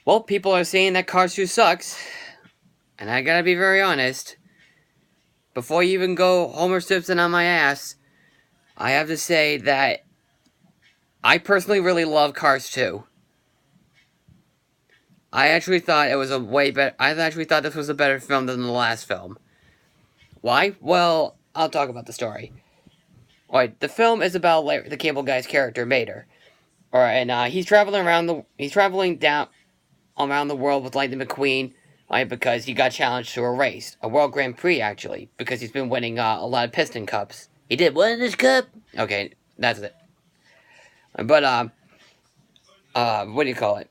Well, people are saying that Cars 2 sucks, and I gotta be very honest. Before you even go Homer Simpson on my ass, I have to say that I personally really love Cars 2. I actually thought it was a way better. I actually thought this was a better film than the last film. Why? Well, I'll talk about the story. Alright, the film is about the cable guy's character, Mater. Alright, and he's traveling down around the world with Lightning McQueen, right, because he got challenged to a race, a World Grand Prix, actually, because he's been winning a lot of Piston Cups. He did win this cup? Okay, that's it. But, what do you call it?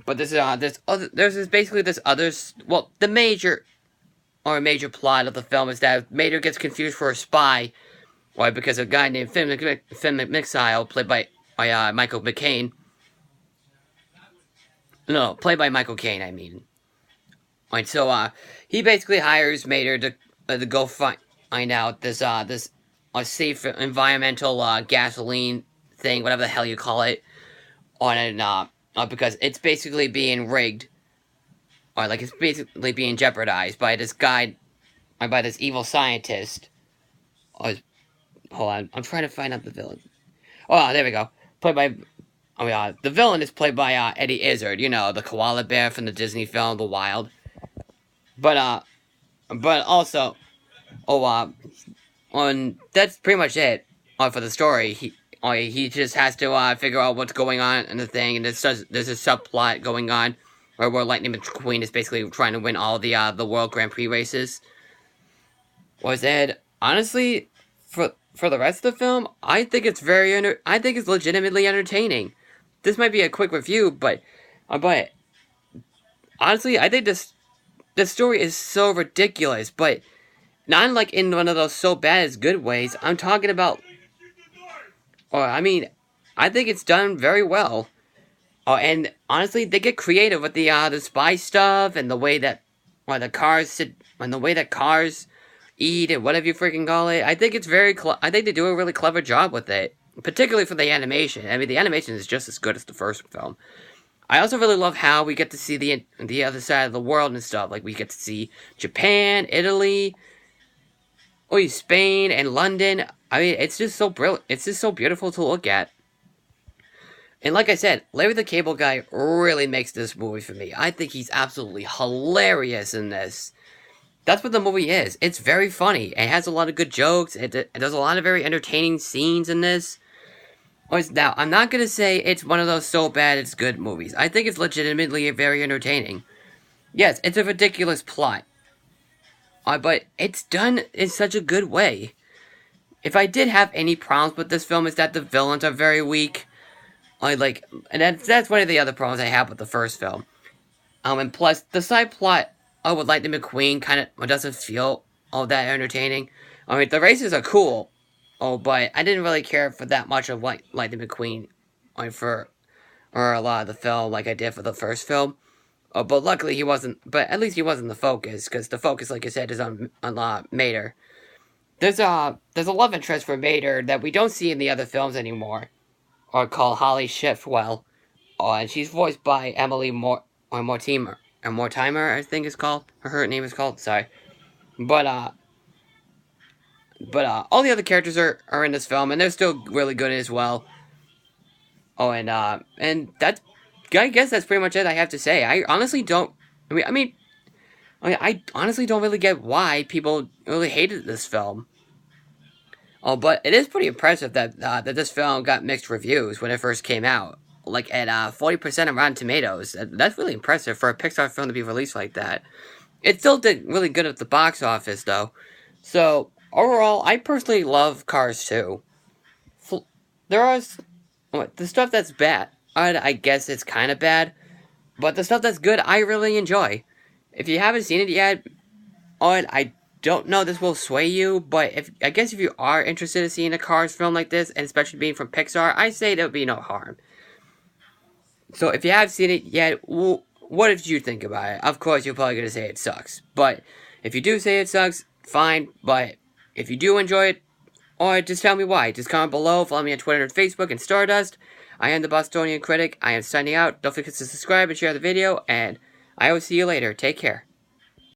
But there's basically this other, well, the major plot of the film is that Mater gets confused for a spy, right, because a guy named Finn McMixile, played by Michael McCain. No, played by Michael Caine, I mean. Right, so, he basically hires Mater to go find out this safe environmental, gasoline thing, whatever the hell you call it, because it's basically being rigged, or, like, it's basically being jeopardized by this guy, or by this evil scientist. Hold on, I'm trying to find out the villain. Oh, there we go. Played by, the villain is played by, Eddie Izzard, you know, the koala bear from the Disney film, The Wild. But also, that's pretty much it, for the story. He just has to, figure out what's going on in the thing, and there's a subplot going on, where Lightning McQueen is basically trying to win all the World Grand Prix races. Honestly, for the rest of the film, I think it's legitimately entertaining. This might be a quick review, but honestly, I think this story is so ridiculous, but not like in one of those so bad is good ways. I'm talking about, I think it's done very well. And honestly, they get creative with the spy stuff and the way that, the cars sit, and the way that cars eat and whatever you freaking call it. I think it's I think they do a really clever job with it, particularly for the animation. I mean, the animation is just as good as the first film. I also really love how we get to see the other side of the world and stuff. Like, we get to see Japan, Italy, Spain, and London. I mean, it's just so brilliant. It's just so beautiful to look at. And like I said, Larry the Cable Guy really makes this movie for me. I think he's absolutely hilarious in this. That's what the movie is. It's very funny. It has a lot of good jokes. It does a lot of very entertaining scenes in this. Now, I'm not going to say it's one of those so bad it's good movies. I think it's legitimately very entertaining. Yes, it's a ridiculous plot. But it's done in such a good way. If I did have any problems with this film, is that the villains are very weak. And that's one of the other problems I have with the first film. And plus, the side plot, with Lightning McQueen kind of doesn't feel all that entertaining. I mean, the races are cool. But I didn't really care for that much of Lightning McQueen, for a lot of the film like I did for the first film. But luckily he wasn't. But at least he wasn't the focus, because the focus, like I said, is on Mater. There's a love interest for Mater that we don't see in the other films anymore, called Holly Shiftwell, and she's voiced by Emily Mortimer, I think it's called. Her name is called. Sorry, but all the other characters are in this film, and they're still really good as well. And that's, I guess that's pretty much it I have to say. I honestly don't, I honestly don't really get why people really hated this film. But it is pretty impressive that this film got mixed reviews when it first came out. Like, at 40% on Rotten Tomatoes. That's really impressive for a Pixar film to be released like that. It still did really good at the box office, though. So, overall, I personally love Cars 2. There are the stuff that's bad. I guess it's kind of bad. But the stuff that's good, I really enjoy. If you haven't seen it yet, I don't know this will sway you, but I guess if you are interested in seeing a Cars film like this, and especially being from Pixar, I say there would be no harm. So if you have seen it yet, what did you think about it? Of course, you're probably going to say it sucks. But if you do say it sucks, fine. But if you do enjoy it, just tell me why. Just comment below, follow me on Twitter and Facebook and Stardust. I am the Bostonian Critic. I am signing out. Don't forget to subscribe and share the video, and I will see you later. Take care.